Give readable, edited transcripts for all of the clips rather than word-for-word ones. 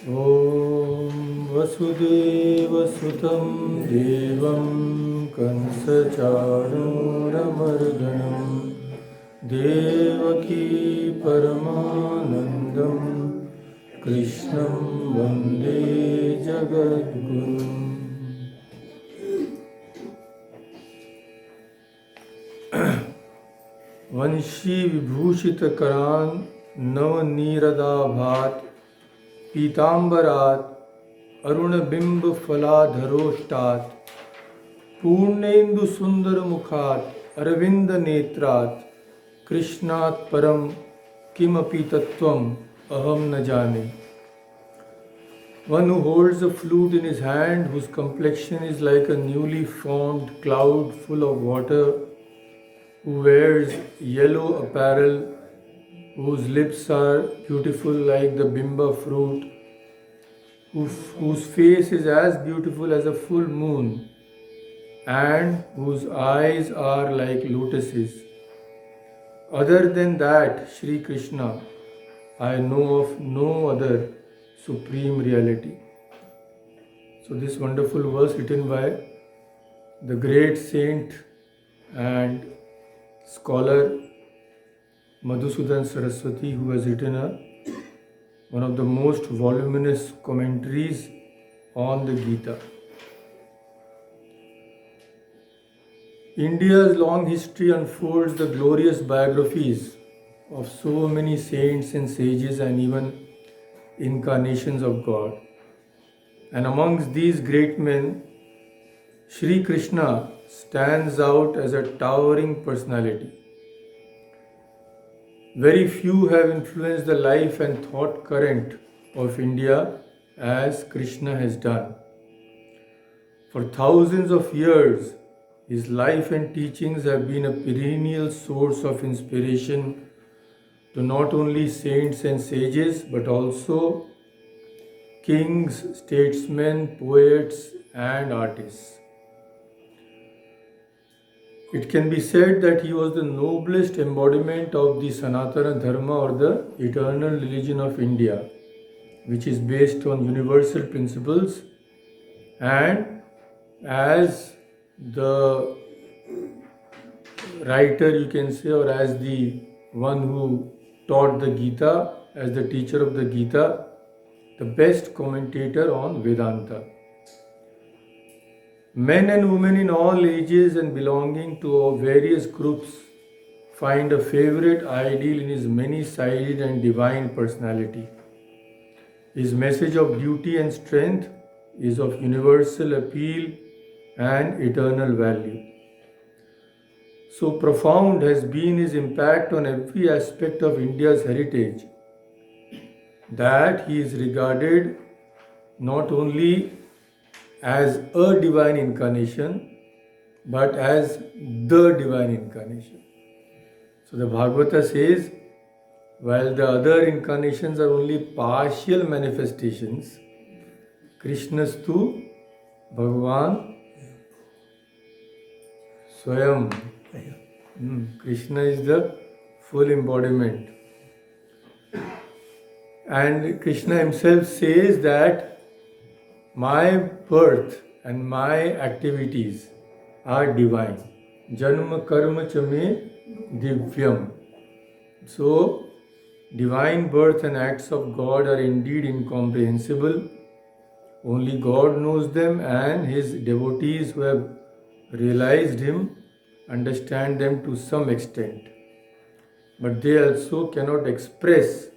ॐ वसुदेवसुतं देवं कंसचाणूरमर्दनं देवकी परमानन्दं कृष्णं वन्दे जगद्गुरुम्। वंशी विभूषितकरान् नवनीरदाभात् पीताम्बरात् अरुणबिम्बफलाधरोष्टात् पूर्णेन्दुसुन्दरमुखात् अरविन्दनेत्रात् कृष्णात् परं किमपि तत्त्वम् अहं न जाने। One who holds a flute in his hand, whose complexion is like a newly formed cloud full of water, who wears yellow apparel, whose lips are beautiful like the bimba fruit, whose face is as beautiful as a full moon, and whose eyes are like lotuses. Other than that, Sri Krishna, I know of no other supreme reality. So this wonderful verse written by the great saint and scholar Madhusudan Saraswati, who has written one of the most voluminous commentaries on the Gita. India's long history unfolds the glorious biographies of so many saints and sages and even incarnations of God. And amongst these great men, Sri Krishna stands out as a towering personality. Very few have influenced the life and thought current of India as Krishna has done. For thousands of years, his life and teachings have been a perennial source of inspiration to not only saints and sages but also kings, statesmen, poets, and artists. It can be said that he was the noblest embodiment of the Sanatana Dharma, or the eternal religion of India, which is based on universal principles, and as the writer, you can say, or as the one who taught the Gita, as the teacher of the Gita, the best commentator on Vedanta. Men and women in all ages and belonging to various groups find a favorite ideal in his many-sided and divine personality. His message of duty and strength is of universal appeal and eternal value. So profound has been his impact on every aspect of India's heritage that he is regarded not only as a divine incarnation but as the divine incarnation. So the Bhagavata says, while the other incarnations are only partial manifestations, Krishnastu Bhagavan Swayam. Krishna is the full embodiment. And Krishna himself says that my birth and my activities are divine. Janma karma chame divyam. So, divine birth and acts of God are indeed incomprehensible. Only God knows them, and his devotees who have realized him understand them to some extent. But they also cannot express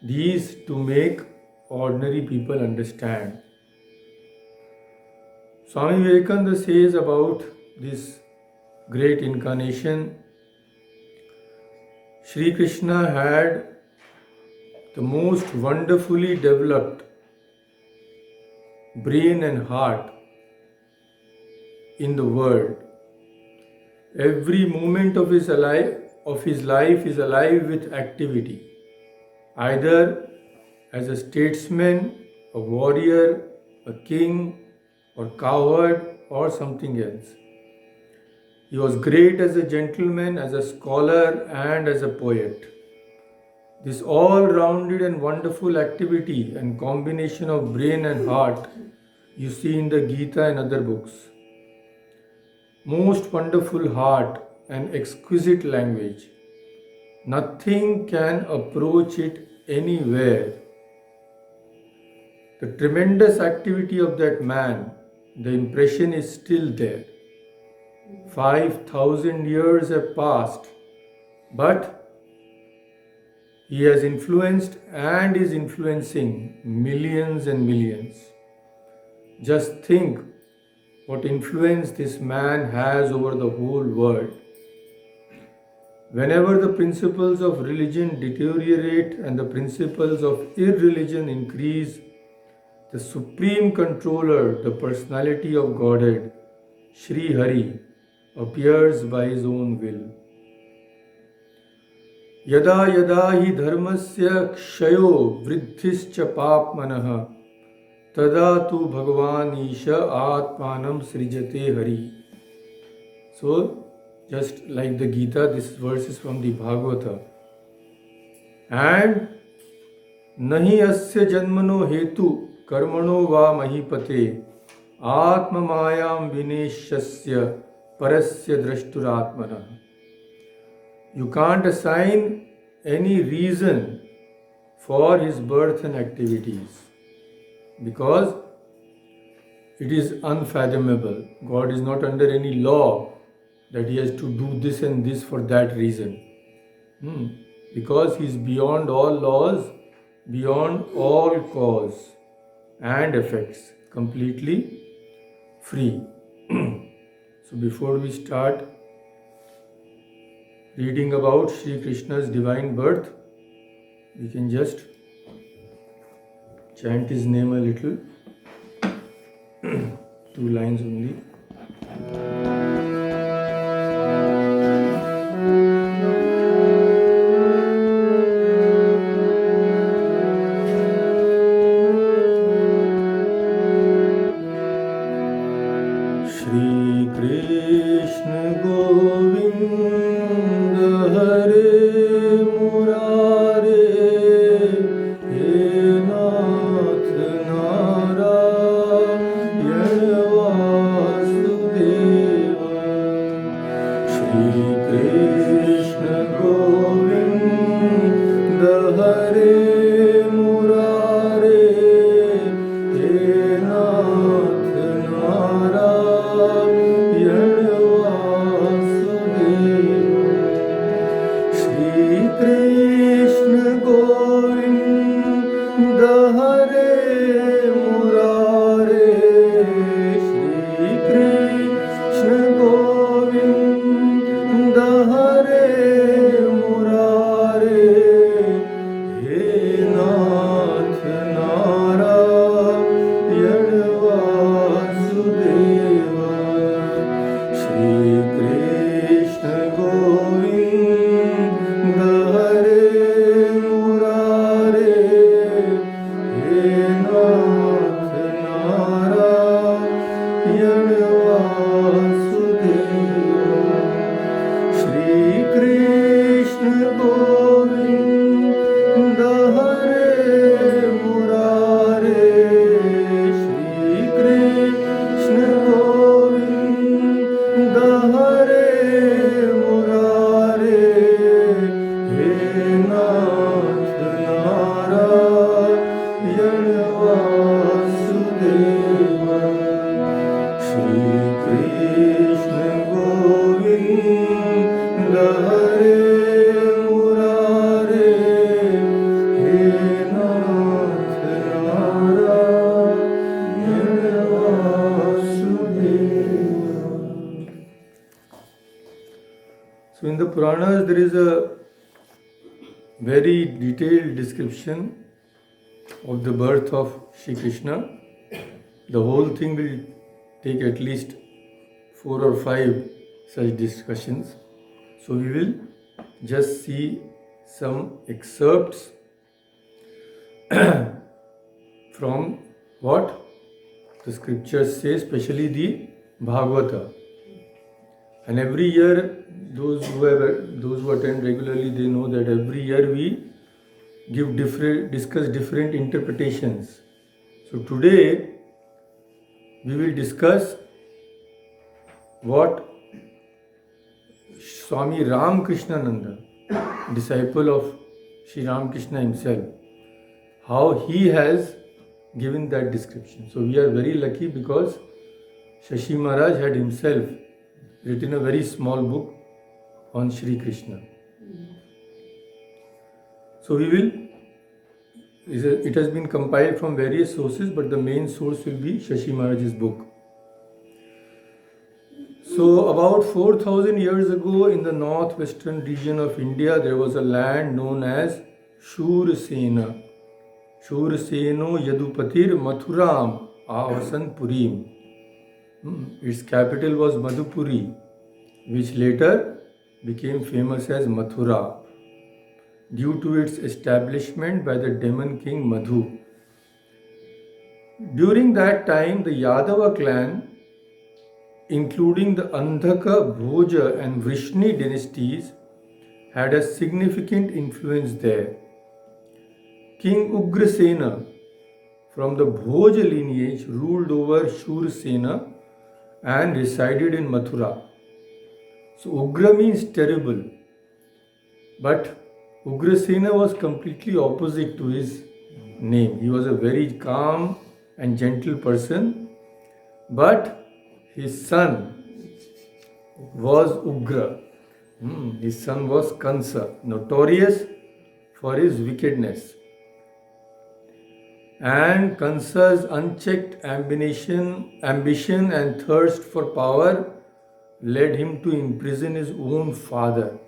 these to make ordinary people understand. Swami Vivekananda says about this great incarnation, Sri Krishna had the most wonderfully developed brain and heart in the world. Every moment of his life is alive with activity, either as a statesman, a warrior, a king, or coward, or something else. He was great as a gentleman, as a scholar, and as a poet. This all-rounded and wonderful activity and combination of brain and heart you see in the Gita and other books. Most wonderful heart and exquisite language. Nothing can approach it anywhere. The tremendous activity of that man, the impression is still there. 5,000 years have passed, but he has influenced and is influencing millions and millions. Just think what influence this man has over the whole world. Whenever the principles of religion deteriorate and the principles of irreligion increase, the supreme controller, the personality of Godhead, Sri Hari, appears by his own will. Yada yada hi dharmasya kshayo vriddhischa papmanah tada tu bhagavan isha atmanam srijate hari. So, just like the Gita, this verse is from the Bhagavata. And nahi asya janmano hetu karmano va mahipate atma mayam vineshasya parasya drashturatmana. You can't assign any reason for his birth and activities because it is unfathomable. God is not under any law that he has to do this and this for that reason. Because he is beyond all laws, beyond all cause and effects, completely free. So before we start reading about Sri Krishna's divine birth, we can just chant his name a little. 2 lines only. Shri Krishna Govinda So in the Puranas there is a very detailed description of the birth of Shri Krishna. The whole thing will take at least 4 or 5 such discussions. So we will just see some excerpts from what the scriptures say, especially the Bhagavata. And every year, those who attend regularly, they know that every year we discuss different interpretations. So today we will discuss what Swami Ramkrishnananda, disciple of Sri Ramakrishna himself, how he has given that description. So we are very lucky because Shashi Maharaj had himself written a very small book on Sri Krishna. So it has been compiled from various sources, but the main source will be Shashi Maharaj's book. So about 4,000 years ago in the northwestern region of India, there was a land known as Shursena. Shurseno Yadupatir Mathuram Avasan Purim. Its capital was Madhupuri, which later became famous as Mathura, due to its establishment by the demon king Madhu. During that time, the Yadava clan, including the Andhaka, Bhoja and Vrishni dynasties, had a significant influence there. King Ugrasena from the Bhoja lineage ruled over Shursena and resided in Mathura. So Ugra means terrible, but Ugrasena was completely opposite to his name. He was a very calm and gentle person, but his son was Ugra. His son was Kansa, notorious for his wickedness. And Kansa's unchecked ambition and thirst for power led him to imprison his own father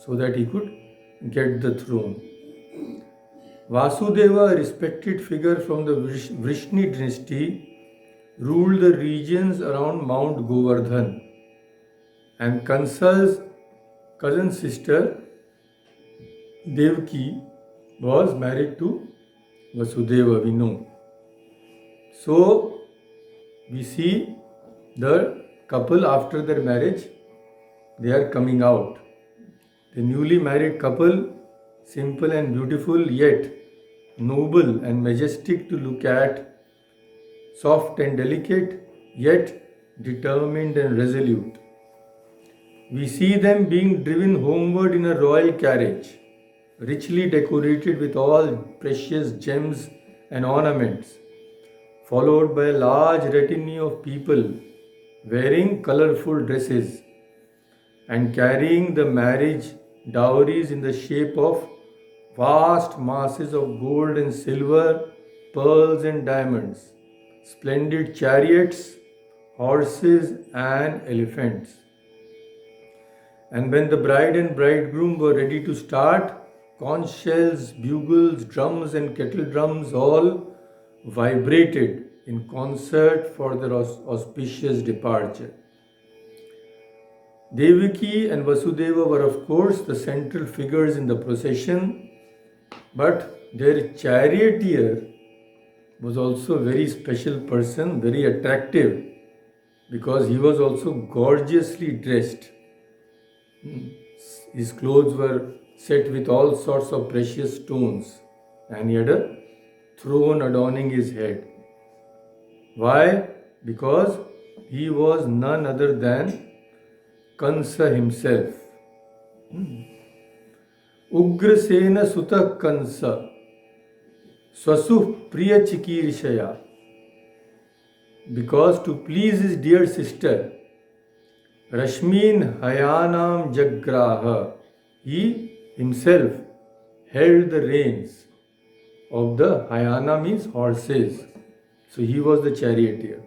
so that he could get the throne. Vasudeva, a respected figure from the Vrishni dynasty, ruled the regions around Mount Govardhan, and Kansa's cousin sister Devaki was married to Vasudeva, we know. So we see the couple after their marriage, they are coming out. The newly married couple, simple and beautiful, yet noble and majestic to look at, soft and delicate, yet determined and resolute. We see them being driven homeward in a royal carriage, richly decorated with all precious gems and ornaments, followed by a large retinue of people wearing colorful dresses and carrying the marriage dowries in the shape of vast masses of gold and silver, pearls and diamonds, splendid chariots, horses and elephants. And when the bride and bridegroom were ready to start, conch shells, bugles, drums and kettle drums all vibrated in concert for their auspicious departure. Devaki and Vasudeva were of course the central figures in the procession, but their charioteer was also a very special person, very attractive, because he was also gorgeously dressed. His clothes were set with all sorts of precious stones, and he had a throne adorning his head. Why? Because he was none other than Kansa himself. Ugrasena Sutta Kansa Swasuh Priya Chikirishaya. Because to please his dear sister, Rashmin Hayanam Jagraha, he himself held the reins of the Hayana means horses. So he was the charioteer,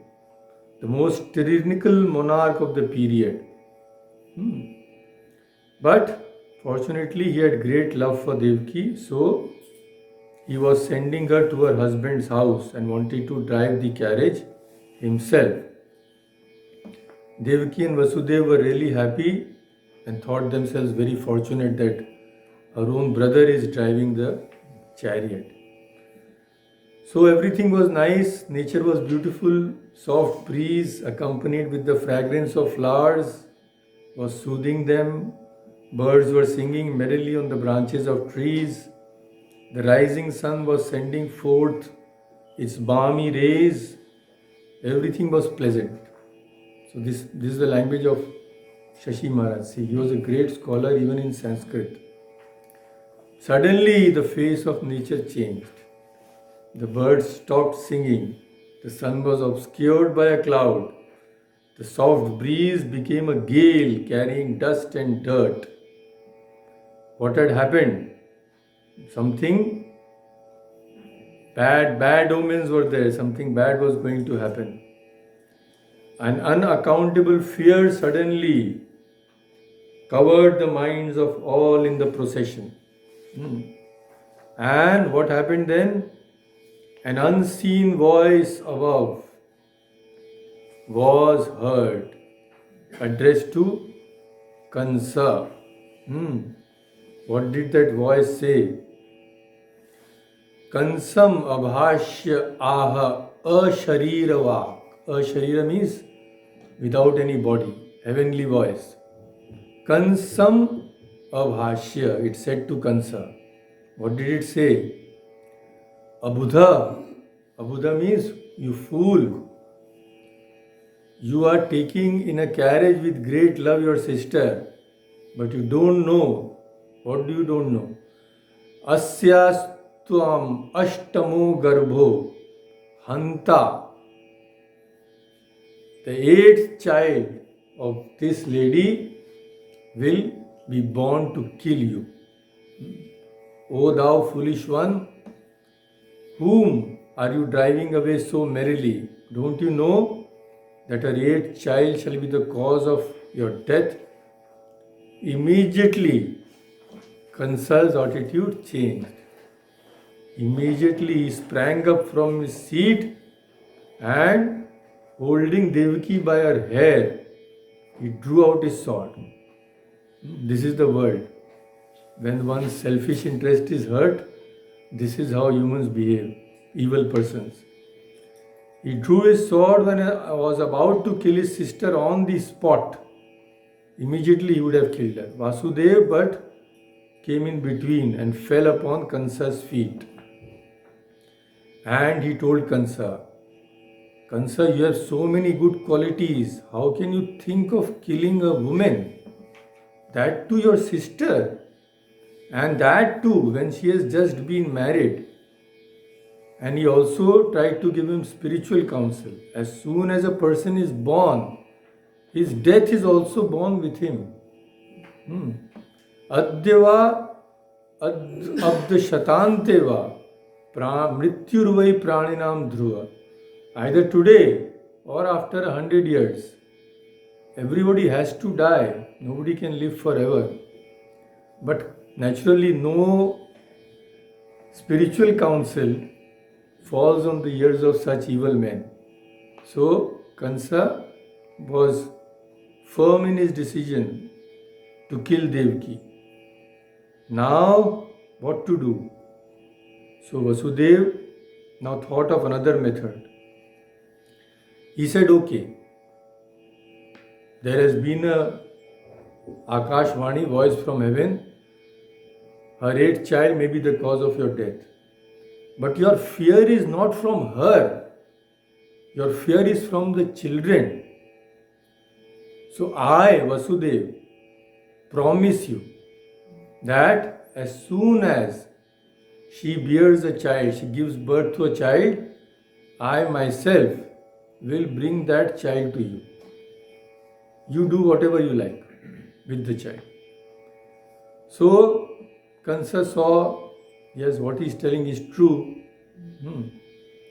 the most tyrannical monarch of the period. But fortunately he had great love for Devaki, so he was sending her to her husband's house and wanted to drive the carriage himself. Devaki and Vasudeva were really happy and thought themselves very fortunate that her own brother is driving the chariot. So everything was nice, nature was beautiful, soft breeze accompanied with the fragrance of flowers was soothing them. Birds were singing merrily on the branches of trees. The rising sun was sending forth its balmy rays. Everything was pleasant. So this is the language of Shashi Maharaj. See, he was a great scholar even in Sanskrit. Suddenly the face of nature changed. The birds stopped singing. The sun was obscured by a cloud. The soft breeze became a gale carrying dust and dirt. What had happened? Something bad omens were there. Something bad was going to happen. An unaccountable fear suddenly covered the minds of all in the procession. And what happened then? An unseen voice above was heard, addressed to Kansa. What did that voice say? Kansam abhashya aha asharirava. Asharira means without any body, heavenly voice. Kansam abhashya, it said to Kansa. What did it say? Abudha. Abudha means you fool. You are taking in a carriage with great love your sister, but you don't know. What do you don't know? Asyastvam ashtamo garbho hanta. The eighth child of this lady will be born to kill you. O thou foolish one, whom are you driving away so merrily? Don't you know that her eighth child shall be the cause of your death? Immediately, Kansa's attitude changed. Immediately he sprang up from his seat and, holding Devaki by her hair, he drew out his sword. This is the world. When one's selfish interest is hurt, this is how humans behave, evil persons. He drew his sword when he was about to kill his sister on the spot. Immediately he would have killed her. Vasudeva but came in between and fell upon Kansa's feet. And he told Kansa, Kansa, you have so many good qualities. How can you think of killing a woman? That too your sister. And that too when she has just been married. And he also tried to give him spiritual counsel. As soon as a person is born, his death is also born with him. Adyava abd shatanteva mrityurvai praninam dhruva. Either today or after 100 years. Everybody has to die. Nobody can live forever. But naturally, no spiritual counsel falls on the ears of such evil men. So, Kansa was firm in his decision to kill Devaki. Now, what to do? So, Vasudeva now thought of another method. He said, okay, there has been a Akashvani voice from heaven. Her eighth child may be the cause of your death. But your fear is not from her. Your fear is from the children. So I, Vasudeva, promise you that as soon as she bears a child, she gives birth to a child, I myself will bring that child to you. You do whatever you like with the child. So Kansa saw, yes, what he is telling is true.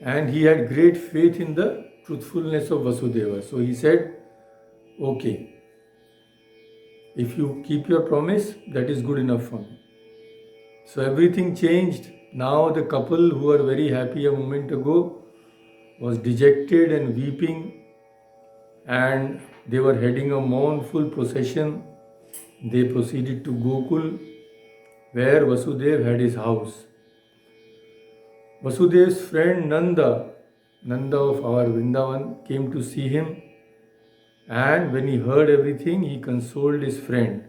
And he had great faith in the truthfulness of Vasudeva. So he said, okay, if you keep your promise, that is good enough for me. So everything changed. Now the couple who were very happy a moment ago was dejected and weeping, and they were heading a mournful procession. They proceeded to Gokul, where Vasudeva had his house. Vasudeva's friend Nanda of our Vrindavan, came to see him, and when he heard everything, he consoled his friend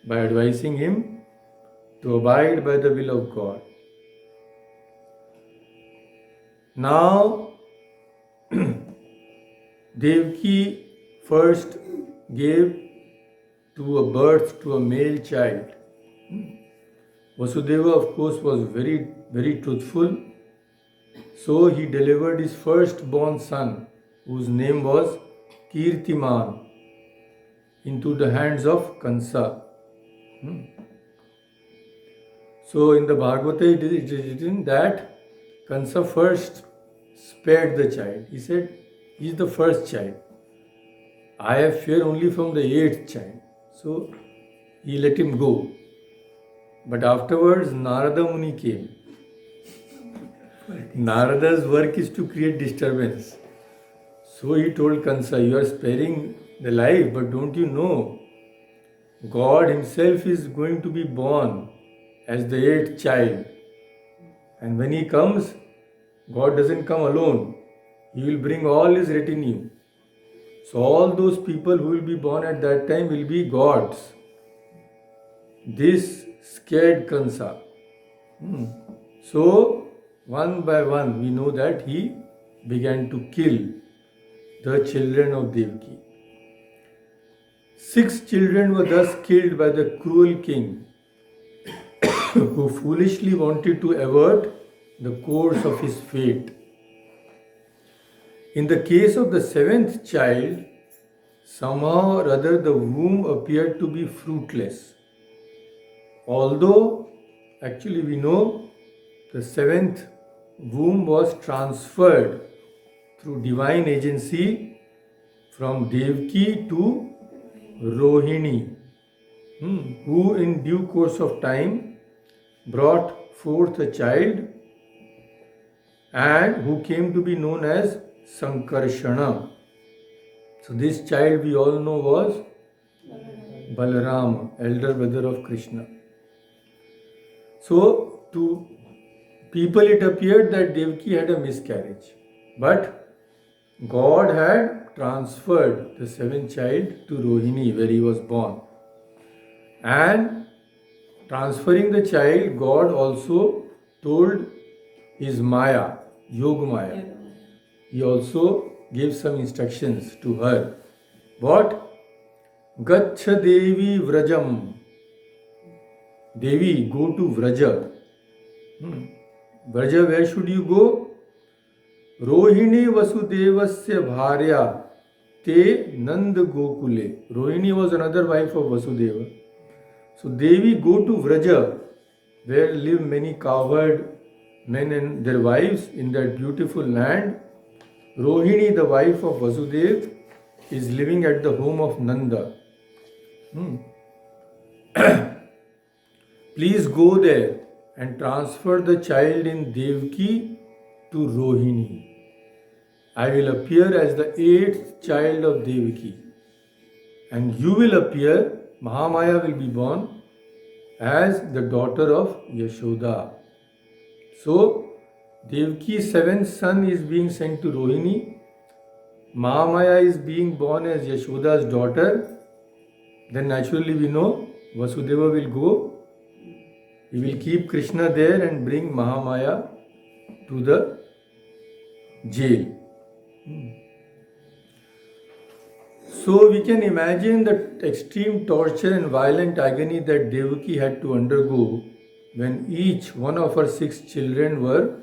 by advising him to abide by the will of God. Now, Devaki first gave to a birth to a male child. Vasudeva, of course, was very, very truthful. So he delivered his firstborn son, whose name was Kirtiman, into the hands of Kansa. So in the Bhagavata it is written that Kansa first spared the child. He said, he is the first child. I have fear only from the eighth child. So he let him go. But afterwards Narada Muni came. Narada's work is to create disturbance. So he told Kansa, you are sparing the life, but don't you know, God himself is going to be born as the eighth child. And when he comes, God doesn't come alone. He will bring all his retinue. So all those people who will be born at that time will be gods. This scared Kansa. So one by one we know that he began to kill the children of Devaki. 6 children were thus killed by the cruel king who foolishly wanted to avert the course of his fate. In the case of the 7th child, somehow or other the womb appeared to be fruitless. Although actually we know the 7th womb was transferred through divine agency from Devaki to Rohini, who in due course of time brought forth a child and who came to be known as Sankarshana. So this child we all know was Balaram, elder brother of Krishna. So to people it appeared that Devaki had a miscarriage, but God had transferred the 7th child to Rohini where he was born. And transferring the child, God also told his Maya, Yoga Maya. He also gave some instructions to her. What? Gaccha Devi Vrajam. Devi, go to Vraja. Vraja, where should you go? Rohini Vasudevasya Bharya Te Nand Gokule. Rohini was another wife of Vasudeva. So Devi, go to Vraja, where live many cowherd men and their wives in that beautiful land. Rohini, the wife of Vasudeva, is living at the home of Nanda. Please go there and transfer the child in Devaki to Rohini. I will appear as the 8th child of Devaki, and you will appear, Mahamaya will be born as the daughter of Yashoda. So Devaki's 7th son is being sent to Rohini. Mahamaya is being born as Yashoda's daughter. Then naturally we know Vasudeva will go. He will keep Krishna there and bring Mahamaya to the jail. So we can imagine the extreme torture and violent agony that Devaki had to undergo when each one of her 6 children were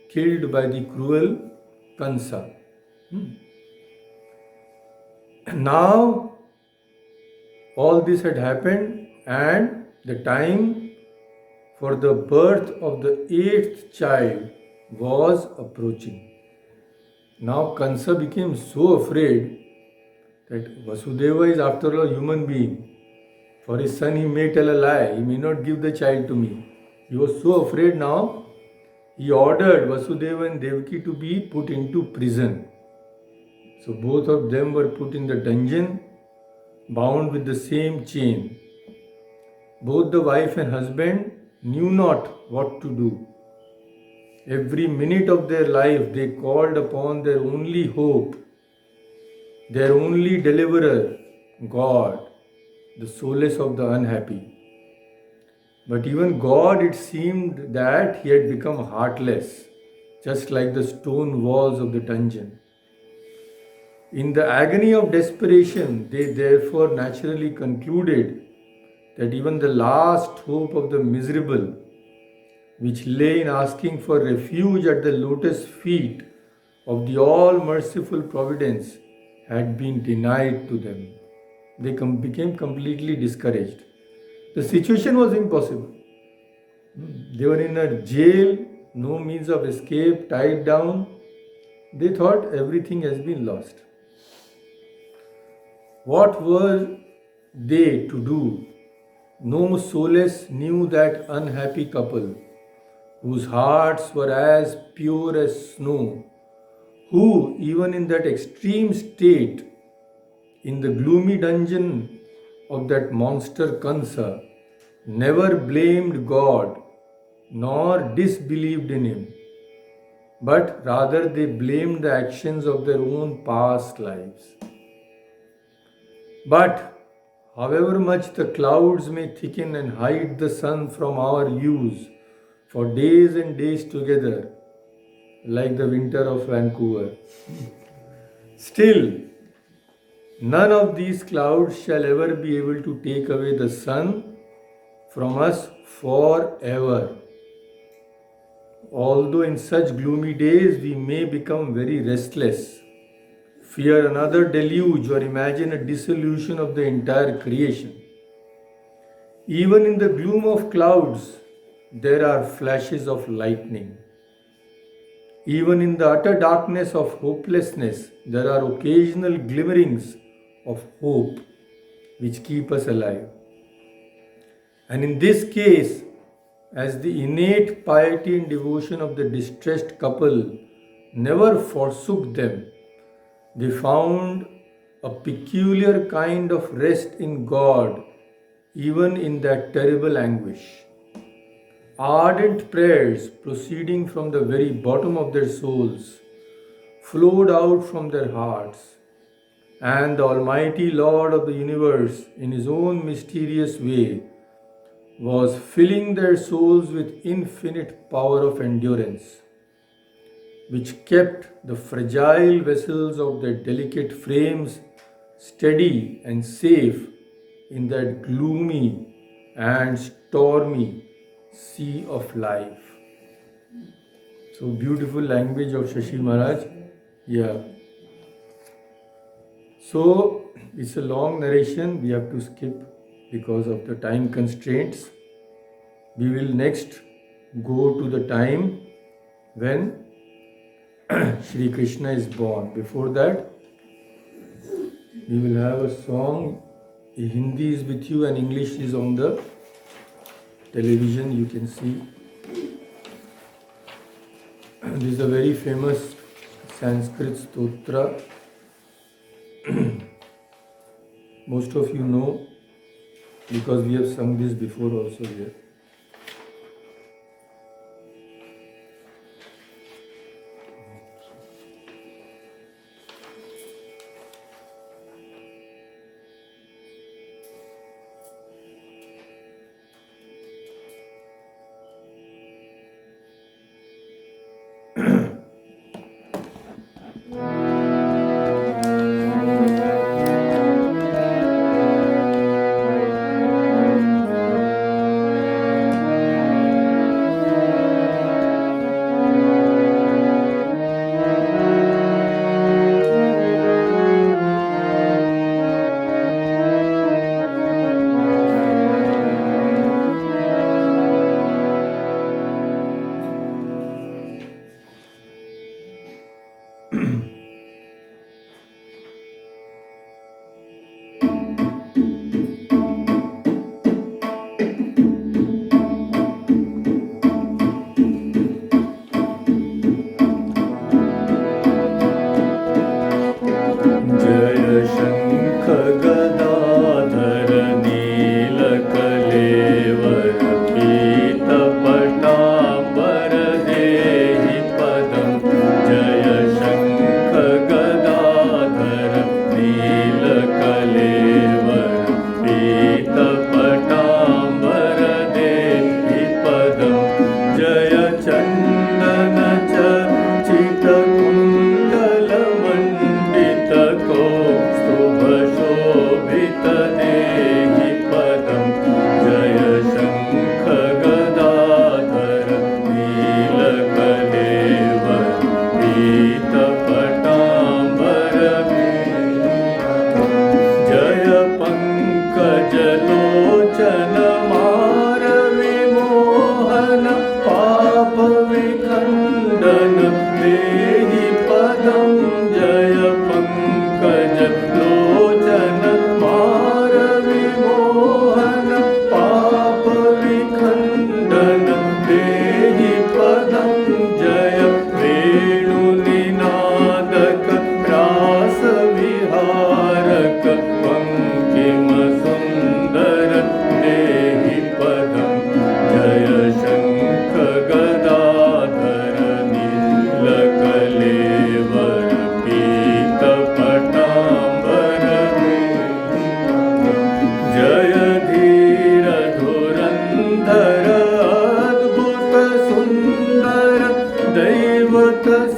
killed by the cruel Kansa. Now all this had happened and the time for the birth of the 8th child was approaching. Now Kansa became so afraid that Vasudeva is after all a human being. For his son he may tell a lie, he may not give the child to me. He was so afraid now, he ordered Vasudeva and Devaki to be put into prison. So both of them were put in the dungeon, bound with the same chain. Both the wife and husband knew not what to do. Every minute of their life they called upon their only hope, their only deliverer, God, the solace of the unhappy. But even God, it seemed that he had become heartless. just like the stone walls of the dungeon. In the agony of desperation, they therefore naturally concluded that even the last hope of the miserable, which lay in asking for refuge at the lotus feet of the all merciful Providence, had been denied to them. They became completely discouraged. The situation was impossible. They were in a jail, no means of escape, tied down. They thought everything has been lost. What were they to do? No solace knew that unhappy couple, whose hearts were as pure as snow, who, even in that extreme state, in the gloomy dungeon of that monster Kansa, never blamed God nor disbelieved in Him, but rather they blamed the actions of their own past lives. But however much the clouds may thicken and hide the sun from our views for days and days together, like the winter of Vancouver, still none of these clouds shall ever be able to take away the sun from us forever. Although in such gloomy days we may become very restless, fear another deluge, or imagine a dissolution of the entire creation, even in the gloom of clouds there are flashes of lightning. Even in the utter darkness of hopelessness there are occasional glimmerings of hope which keep us alive. And in this case, as the innate piety and devotion of the distressed couple never forsook them, they found a peculiar kind of rest in God even in that terrible anguish. Ardent prayers proceeding from the very bottom of their souls flowed out from their hearts, and the Almighty Lord of the universe, in His own mysterious way, was filling their souls with infinite power of endurance, which kept the fragile vessels of their delicate frames steady and safe in that gloomy and stormy sea of life. So beautiful language of Shashi Maharaj. Yeah. So it's a long narration, we have to skip because of the time constraints. We will next go to the time when Shri Krishna is born. Before that, we will have a song. Hindi is with you and English is on the television, you can see. This is a very famous Sanskrit stotra. Most of you know because we have sung this before also here.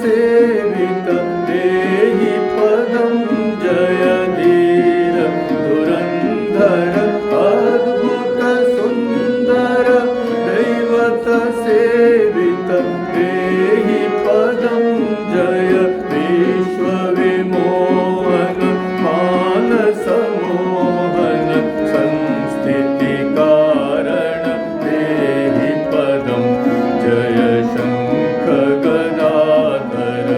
सेवित देहि पदं जय धीर धुरंधर अद्भुत सुंदर दैवत सेवित देहि पदं जय विश्व विमोहन मानस मोहन संस्थिति कारण देहि पदं जय शंख गदाधर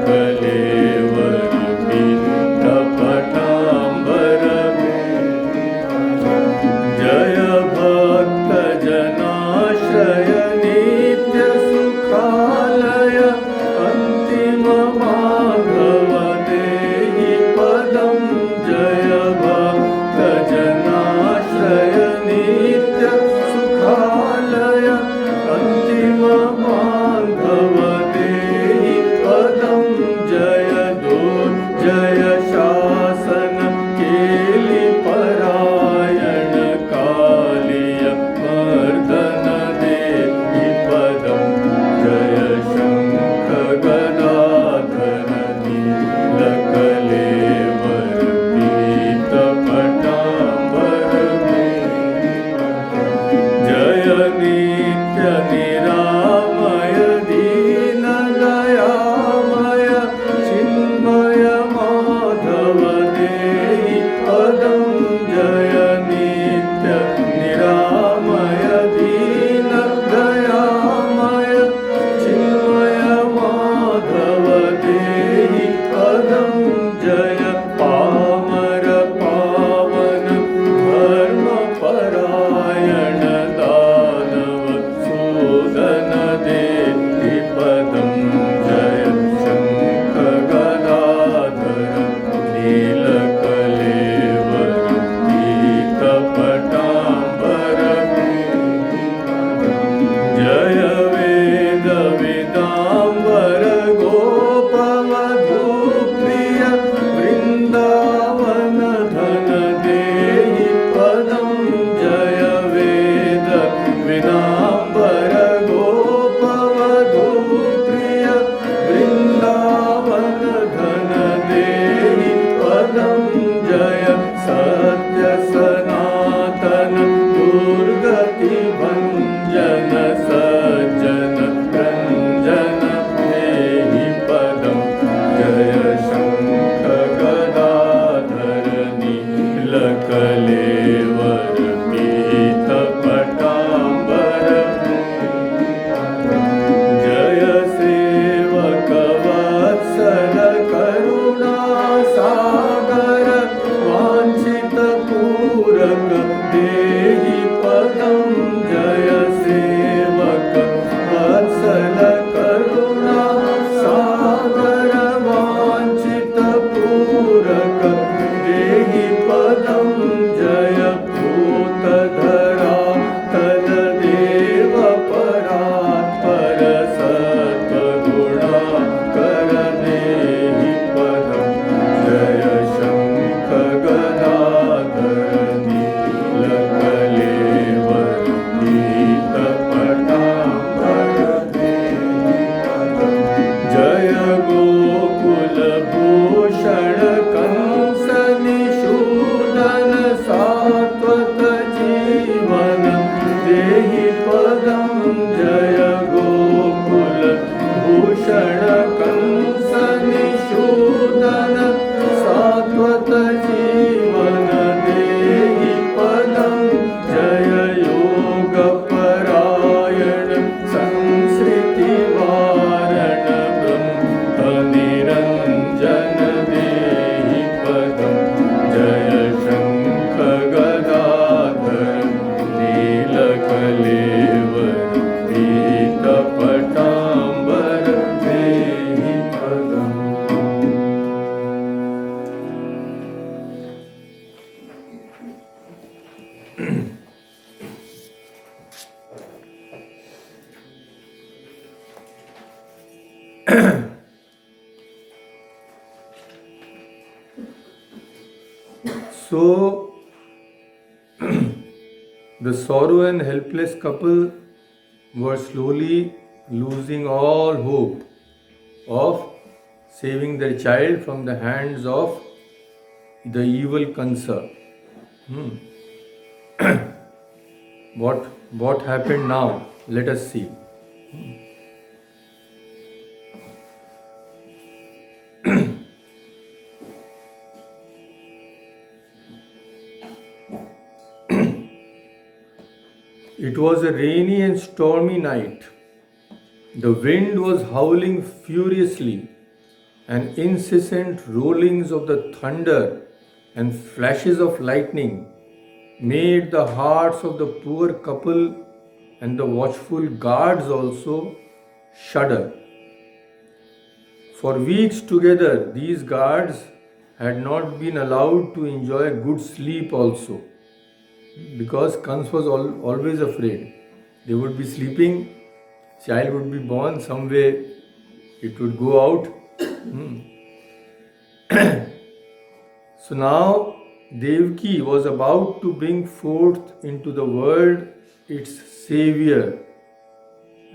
नीलकलेवर पीतपटाम्बर जय भक्त जनाश्रय नित्य सुखालय अंतिम माधव देहि पदं जय भक्त जनाश्रय नित्य सुखालय अंतिम माधव देहि पदं जय जय शासन केलि परायण कालिय मर्दन देहि पदं जय शंख गदाधर नीलकलेवर पीतपटाम्बर जय नित्य निरामय दीन दयामय चिन्मय माधव देहि पदं जय नित्य निरामय दीन दयामय चिन्मय माधव देहि पदं जय पामर पावन धर्म परायण दानव सूदन देहि पदं जय शंख गदाधर नीलकलेवर पीतपटाम्बर जय वेद वेदांबर गोपवधूप्रिय वृंदावन धन देहि पदं जय वेद वेदांबर गोपवधूप्रिय वृंदावन धन देहि पदं जय सत्य सनातन दुर्गति भंजन सज्जन रंजन देहि पदं जय शंख गदाधर नीलकलेवर पीतपटाम्बर जय सेवक वत्सल करुणा सागर वांछित पूरक देहि पदं जय सेवक वत्सल करुणा सागर वांछित पूरक देहि पदं जय भूतधरा तल देव परात्पर सत्वगुणाकर देहि पदं जय शंख गदाधर नीलकलेवर पीतपटाम्बर जय गोकुल भूषण कंस निषूदन सात्वत जीवन देहि पदं जय गोकुल भूषण कंस निषूदन सात्वत जीवन देहि पदं जय योग परायण संस्कृति वारण ब्रह्म निरंजन देहि पदं जय शंख गदाधर नीलकलेवर पीतपटाम्बर देहि पदं So, the sorrow and helpless couple were slowly losing all hope of saving their child from the hands of the evil Kansa. What happened now? Let us see. It was a rainy and stormy night. The wind was howling furiously, and incessant rollings of the thunder and flashes of lightning made the hearts of the poor couple and the watchful guards also shudder. For weeks together, these guards had not been allowed to enjoy good sleep also, because Kans was always afraid. They would be sleeping, child would be born, some way it would go out. So now Devaki was about to bring forth into the world its savior,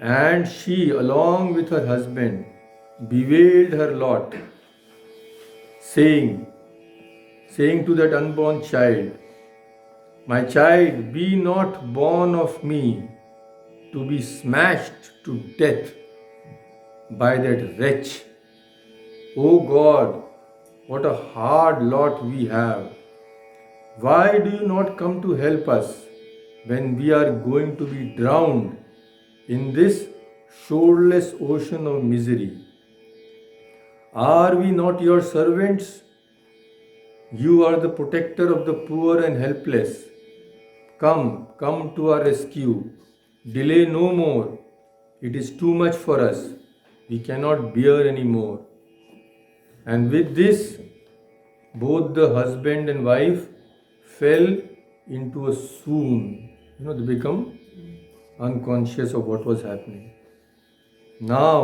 and she, along with her husband, bewailed her lot, saying to that unborn child, "My child, be not born of me to be smashed to death by that wretch. O God, what a hard lot we have. Why do you not come to help us when we are going to be drowned in this shoreless ocean of misery? Are we not your servants? You are the protector of the poor and helpless. Come to our rescue. Delay no more. It is too much for us. We cannot bear any more." And with this, both the husband and wife fell into a swoon. They become unconscious of what was happening. Now,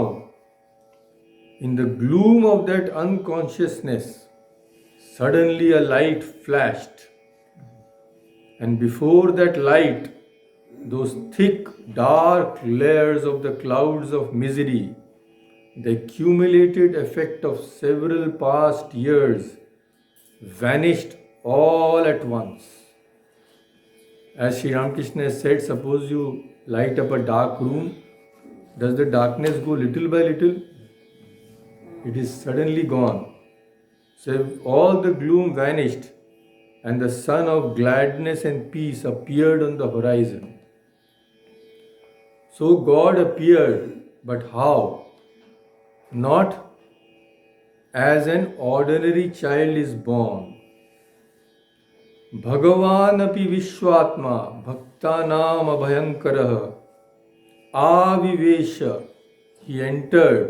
in the gloom of that unconsciousness, suddenly a light flashed. And before that light, those thick, dark layers of the clouds of misery, the accumulated effect of several past years, vanished all at once. As Sri Ramakrishna said, suppose you light up a dark room, does the darkness go little by little? It is suddenly gone. So all the gloom vanished, and the sun of gladness and peace appeared on the horizon. So God appeared, but how? Not as an ordinary child is born. Bhagavan api Vishwatma Bhaktanam Abhayankarah Avivesha. He entered.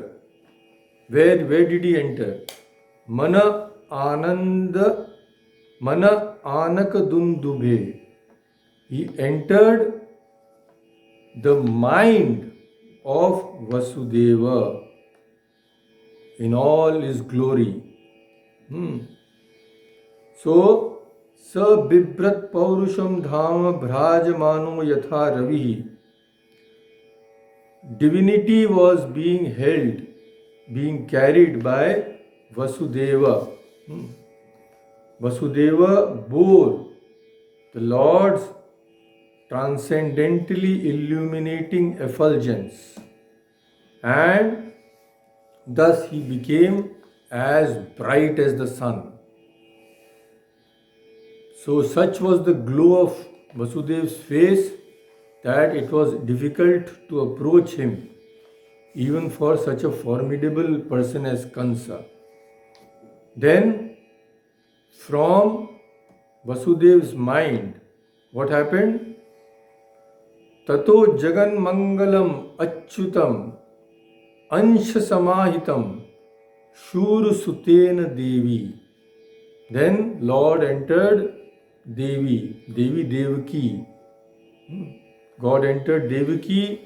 Where did he enter? Mana Anakadundubhe. He entered the mind of Vasudeva in all his glory. So, sa bibrat paurusham dhama bhrajamano yatha ravihi. Divinity was being held, being carried by Vasudeva. Vasudeva bore the Lord's transcendently illuminating effulgence, and thus he became as bright as the sun. So such was the glow of Vasudev's face that it was difficult to approach him, even for such a formidable person as Kansa. Then, from Vasudev's mind, what happened? Tato Jagan Mangalam Achyutam Ansha Samahitam Shuru Sutena Devi. Then Lord entered Devi Devaki. God entered Devaki,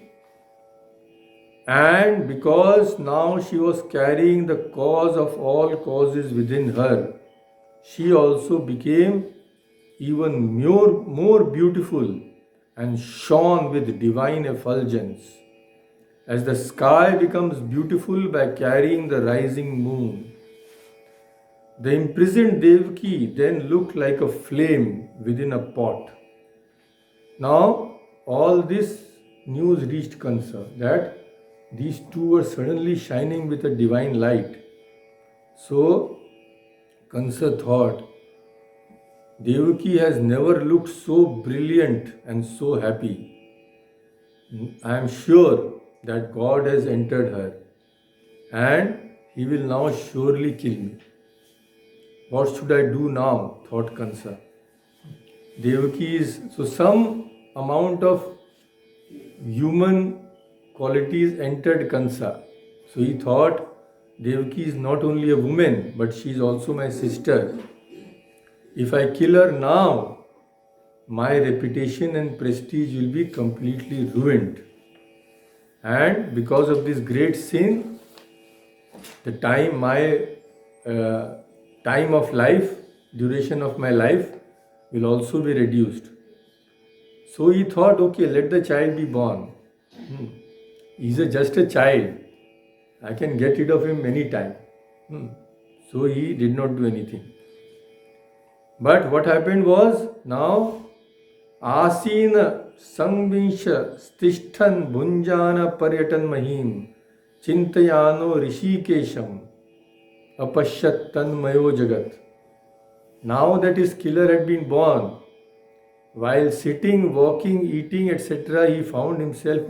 and because now she was carrying the cause of all causes within her, she also became even more beautiful and shone with divine effulgence. as the sky becomes beautiful by carrying the rising moon. The imprisoned Devaki then looked like a flame within a pot. Now, all this news reached Kansa that these two were suddenly shining with a divine light. So, Kansa thought, Devaki has never looked so brilliant and so happy. I am sure that God has entered her and he will now surely kill me. What should I do now? Thought Kansa. Devaki is so some amount of human qualities entered Kansa. So he thought Devaki is not only a woman but she is also my sister. If I kill her now, my reputation and prestige will be completely ruined. And because of this great sin, the time of life, duration of my life will also be reduced. So he thought, okay, let the child be born. He's just a child. I can get rid of him any time. So he did not do anything. But what happened was, now Asina Sangvinsha Stishtan Bhunjana Paryatan Mahim Chintayano Rishikesham Apashyat Tanmayo Jagat. Now that his killer had been born, while sitting, walking, eating, etc., he found himself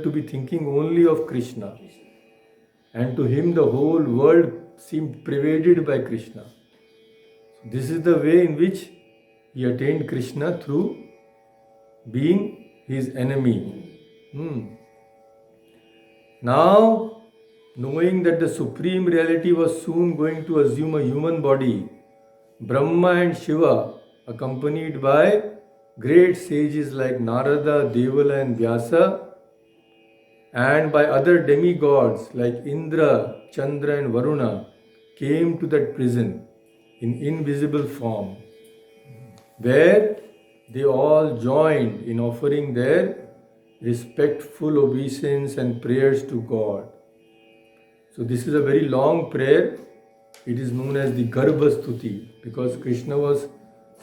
to be thinking only of Krishna. And to him the whole world seemed pervaded by Krishna. This is the way in which he attained Krishna, through being his enemy. Now, knowing that the Supreme Reality was soon going to assume a human body, Brahma and Shiva, accompanied by great sages like Narada, Devala and Vyasa, and by other demigods like Indra, Chandra and Varuna, came to that prison in invisible form, where they all joined in offering their respectful obeisance and prayers to God. So this is a very long prayer. It is known as the Garbha Stuti because Krishna was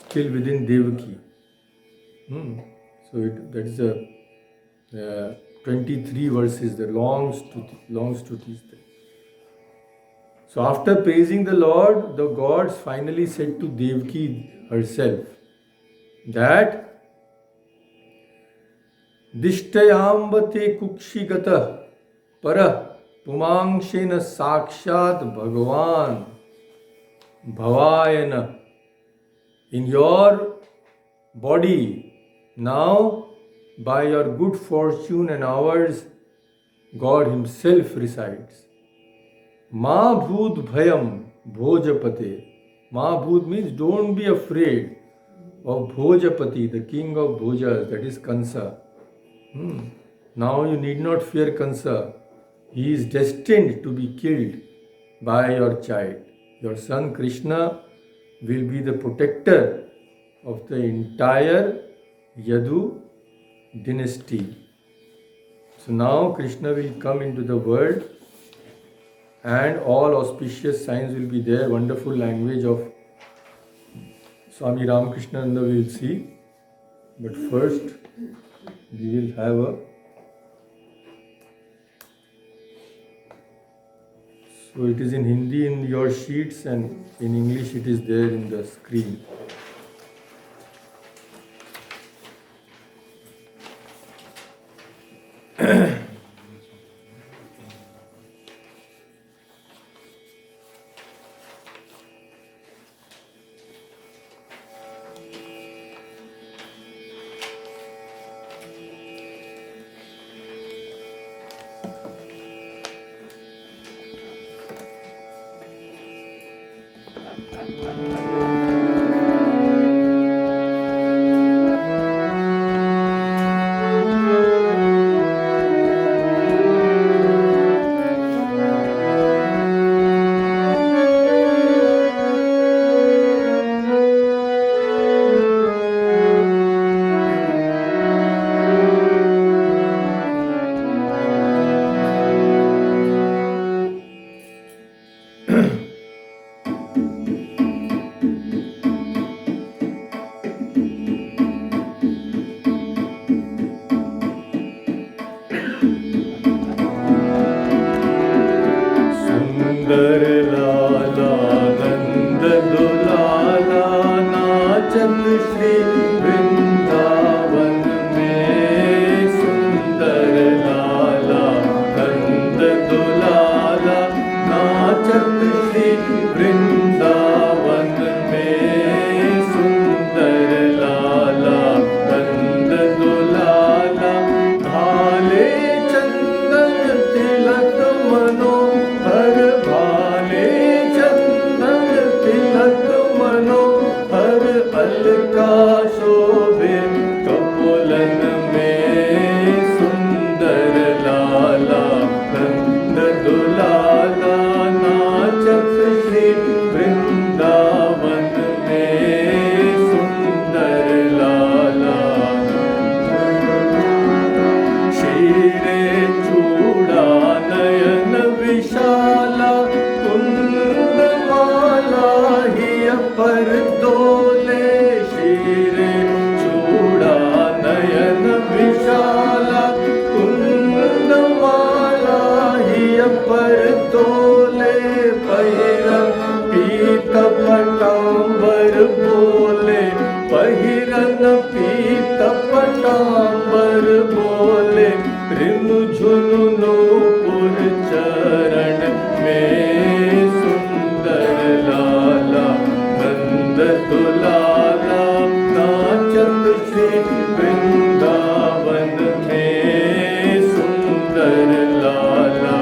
still within Devaki. So that is a 23 verses, the long stuti is there. So after praising the Lord, the gods finally said to Devaki herself that Dishtayambate Kukshigata Para Pumangshena Sakshat Bhagavan Bhavayana. In your body, now by your good fortune and ours, God Himself resides. Ma Bhut Bhayam Bhojapate. Ma Bhut means don't be afraid of Bhojapati, the king of Bhojas, that is Kansa. Now you need not fear Kansa. He is destined to be killed by your child. Your son Krishna will be the protector of the entire Yadu dynasty. So now Krishna will come into the world and all auspicious signs will be there. Wonderful language of Swami Ramakrishnananda we will see. But first we will have a So it is in Hindi in your sheets and in English it is there in the screen. पर तोले पहिरन पीत पटांबर बोले पहिरन पीत पटांबर बोले रिनु झुनु नूपुर चरण में सुंदर लाला नंद दुलाला नाचत श्री वृंदावन में सुंदर लाला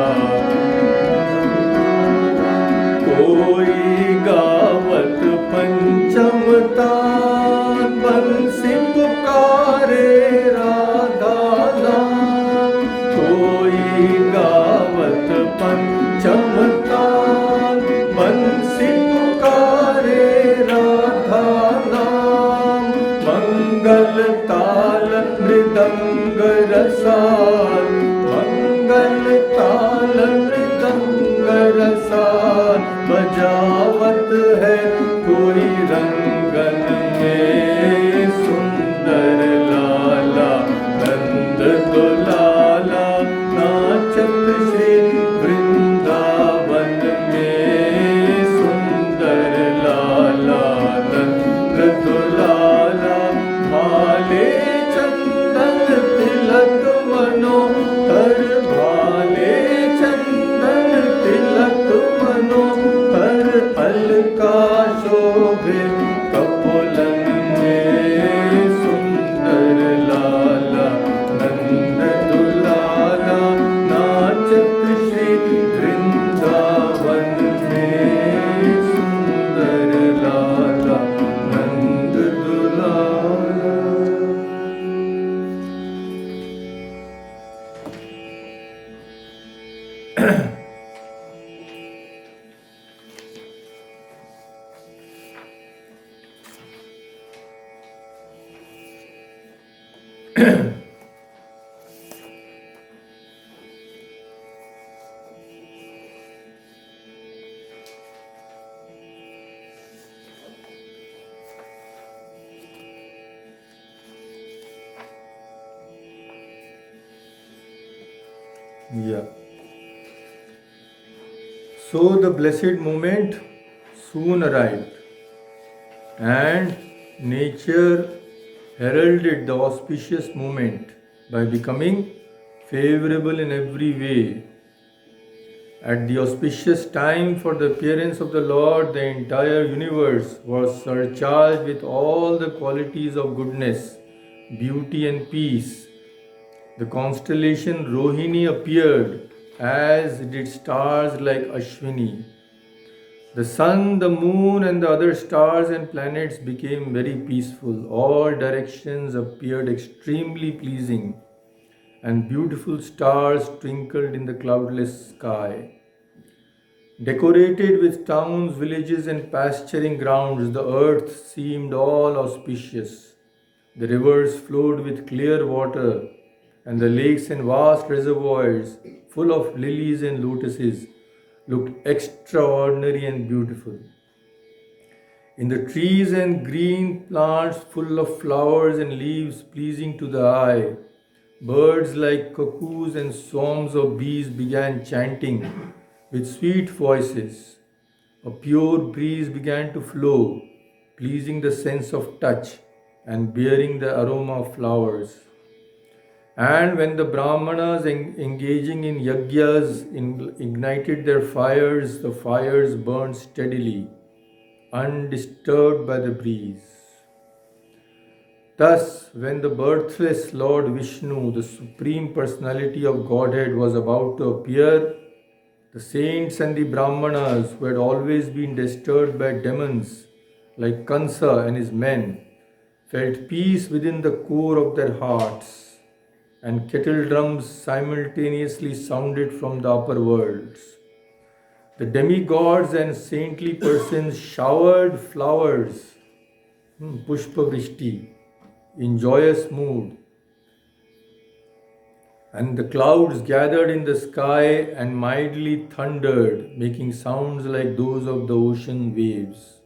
कोई गावत पंचम तान बंसी पुकारे राधा नाम कोई गावत पंचम तान बंसी पुकारे राधा नाम मंगल ताल मृदंग रसाल मंगल ताल मृदंग रसाल बजावत है कोई रंगन में सुंदर लाला नंद दुलाला नाचत श्री वृंदावन में सुंदर लाला नंद दुलाला भाले चंदन तिलक मनोहर भाले चंदन तिलक मनोहर अलका शोभे कपोलन में सुंदर लाला नंद दुलाला नाचत श्री वृंदावन में सुंदर लाला नंद दुलाला Yeah. So the blessed moment soon arrived, and nature heralded the auspicious moment by becoming favorable in every way. At the auspicious time for the appearance of the Lord, the entire universe was surcharged with all the qualities of goodness, beauty, and peace. The constellation Rohini appeared, as did stars like Ashwini. The sun, the moon, and the other stars and planets became very peaceful. All directions appeared extremely pleasing, and beautiful stars twinkled in the cloudless sky. Decorated with towns, villages, and pasturing grounds, the earth seemed all auspicious. The rivers flowed with clear water, and the lakes and vast reservoirs, full of lilies and lotuses, looked extraordinary and beautiful. In the trees and green plants full of flowers and leaves pleasing to the eye, birds like cuckoos and swarms of bees began chanting with sweet voices. A pure breeze began to flow, pleasing the sense of touch and bearing the aroma of flowers. And when the Brahmanas engaging in yagyas ignited their fires, the fires burned steadily, undisturbed by the breeze. Thus, when the birthless Lord Vishnu, the Supreme Personality of Godhead, was about to appear, the saints and the Brahmanas, who had always been disturbed by demons like Kansa and his men, felt peace within the core of their hearts, and kettle drums simultaneously sounded from the upper worlds. The demigods and saintly persons showered flowers, Pushpa Vrishti, in joyous mood, and the clouds gathered in the sky and mildly thundered, making sounds like those of the ocean waves.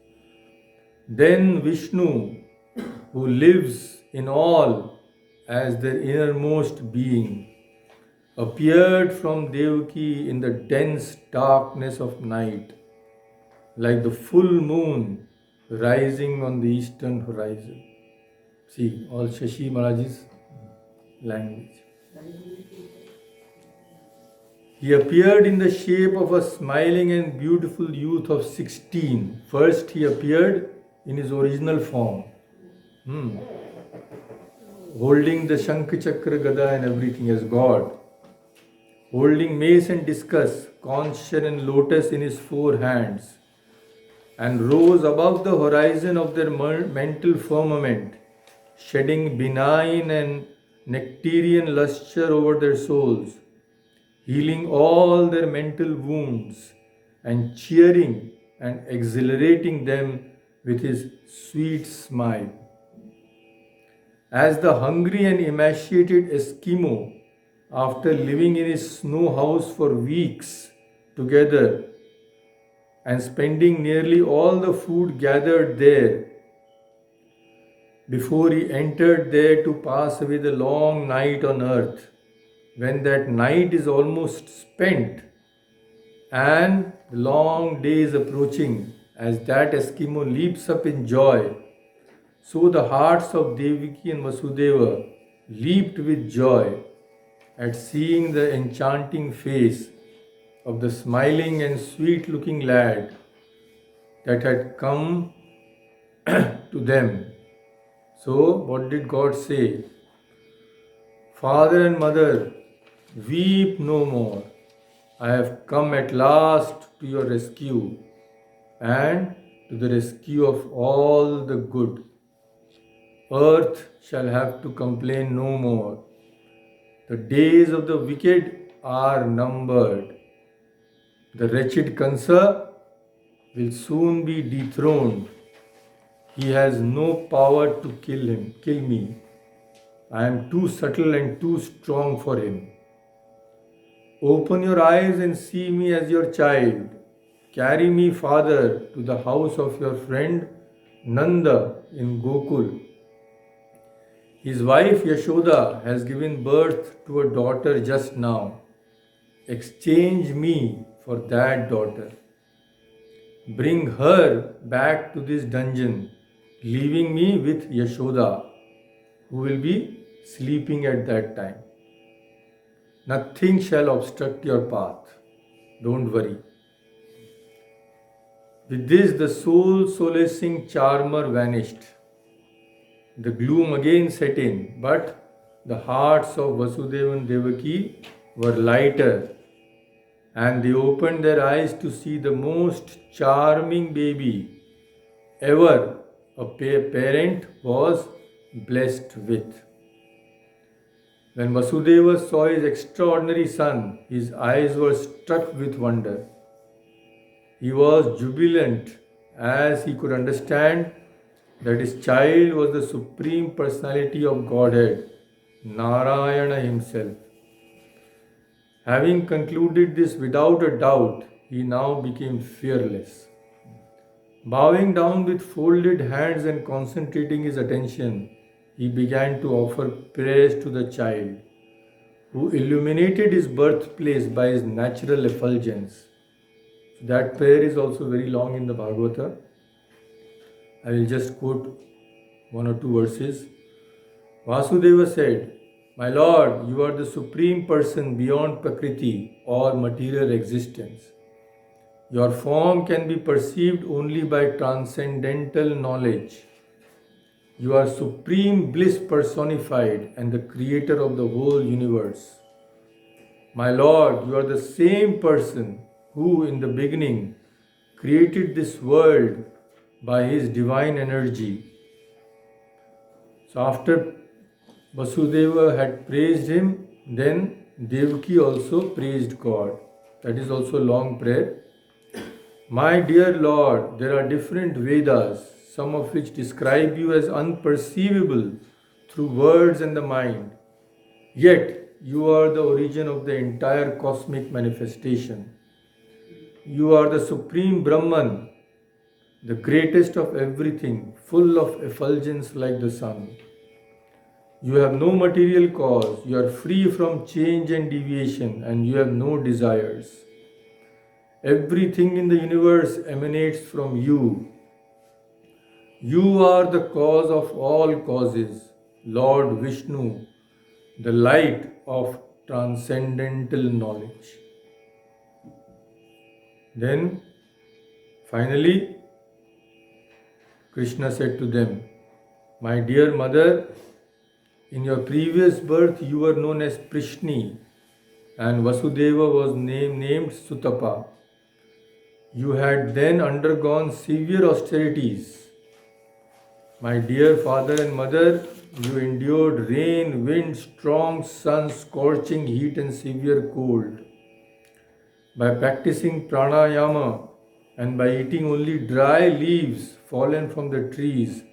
Then Vishnu, who lives in all as their innermost being, appeared from Devaki in the dense darkness of night, like the full moon rising on the eastern horizon. See, all Shashi Maharaj's language. He appeared in the shape of a smiling and beautiful youth of 16. First, he appeared in his original form, holding the Shankh Chakra Gada and everything as God, holding mace and discus, conch shell and lotus in his 4 hands, and rose above the horizon of their mental firmament, shedding benign and nectarian lustre over their souls, healing all their mental wounds and cheering and exhilarating them with his sweet smile. As the hungry and emaciated Eskimo, after living in his snow house for weeks together and spending nearly all the food gathered there, before he entered there to pass away the long night on earth, when that night is almost spent and the long day is approaching, as that Eskimo leaps up in joy, so the hearts of Devaki and Vasudeva leaped with joy at seeing the enchanting face of the smiling and sweet-looking lad that had come to them. So, what did God say? Father and mother, weep no more. I have come at last to your rescue and to the rescue of all the good. Earth shall have to complain no more. The days of the wicked are numbered. The wretched Kansa will soon be dethroned. He has no power to kill me. I am too subtle and too strong for him. Open your eyes and see me as your child. Carry me, Father, to the house of your friend Nanda in Gokul. His wife Yashoda has given birth to a daughter just now. Exchange me for that daughter. Bring her back to this dungeon, leaving me with Yashoda, who will be sleeping at that time. Nothing shall obstruct your path. Don't worry. With this, the soul-solacing charmer vanished. The gloom again set in, but the hearts of Vasudeva and Devaki were lighter, and they opened their eyes to see the most charming baby ever a parent was blessed with. When Vasudeva saw his extraordinary son, his eyes were struck with wonder. He was jubilant as he could understand that his child was the Supreme Personality of Godhead, Narayana himself. Having concluded this without a doubt, he now became fearless. Bowing down with folded hands and concentrating his attention, he began to offer prayers to the child, who illuminated his birthplace by his natural effulgence. So that prayer is also very long in the Bhagavata. I will just quote 1 or 2 verses. Vasudeva said, "My Lord, you are the Supreme Person beyond Prakriti or material existence. Your form can be perceived only by transcendental knowledge. You are Supreme Bliss personified and the creator of the whole universe. My Lord, you are the same person who in the beginning created this world by his divine energy." So after Vasudeva had praised him, then Devaki also praised God. That is also a long prayer. My dear Lord, there are different Vedas, some of which describe you as unperceivable through words and the mind. Yet, you are the origin of the entire cosmic manifestation. You are the Supreme Brahman, the greatest of everything, full of effulgence like the sun. You have no material cause, you are free from change and deviation, and you have no desires. Everything in the universe emanates from you. You are the cause of all causes, Lord Vishnu, the light of transcendental knowledge. Then, finally, Krishna said to them, my dear mother, in your previous birth you were known as Prishni, and Vasudeva was named Sutapa. You had then undergone severe austerities. My dear father and mother, you endured rain, wind, strong sun, scorching heat and severe cold. By practicing pranayama and by eating only dry leaves fallen from the trees,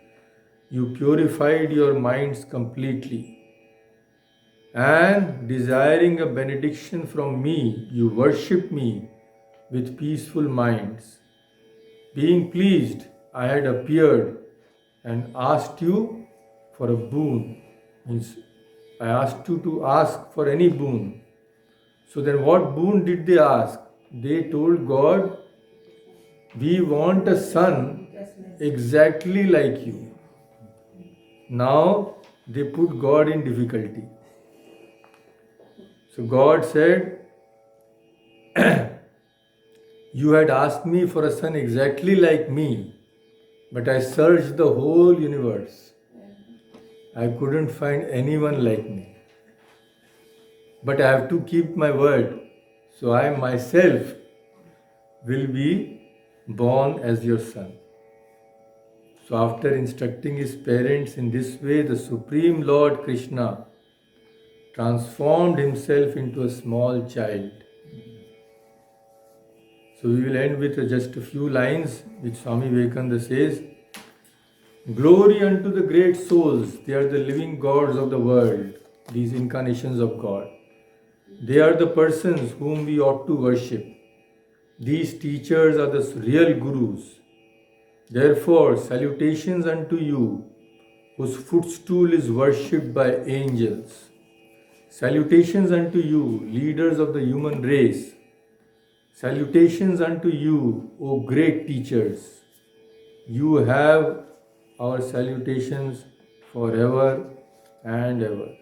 you purified your minds completely. And desiring a benediction from me, you worship me with peaceful minds. Being pleased, I had appeared and asked you for a boon. Means I asked you to ask for any boon. So then what boon did they ask? They told God, we want a son exactly like you. Now they put God in difficulty. So God said, you had asked me for a son exactly like me, but I searched the whole universe. I couldn't find anyone like me. But I have to keep my word. So I myself will be born as your son. So after instructing his parents in this way, the Supreme Lord Krishna transformed himself into a small child. So we will end with just a few lines which Swami Vivekananda says, glory unto the great souls, they are the living gods of the world, these incarnations of God. They are the persons whom we ought to worship. These teachers are the real gurus. Therefore, salutations unto you, whose footstool is worshipped by angels. Salutations unto you, leaders of the human race. Salutations unto you, O great teachers. You have our salutations forever and ever.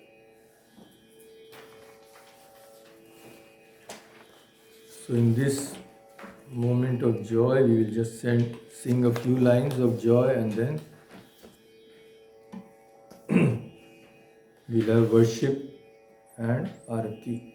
So in this moment of joy, we will just sing a few lines of joy, and then we'll have worship and Arati.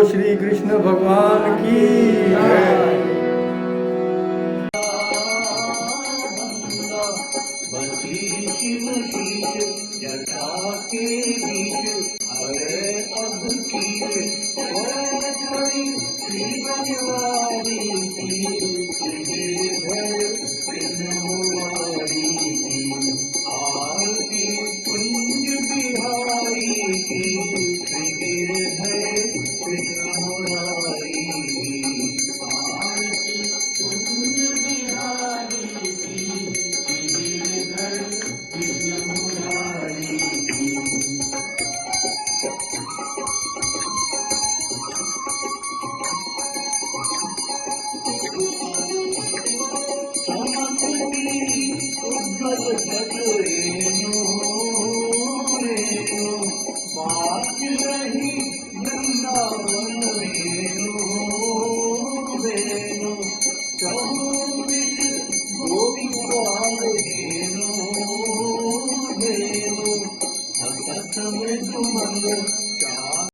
Shri Krishna भगवान की जय।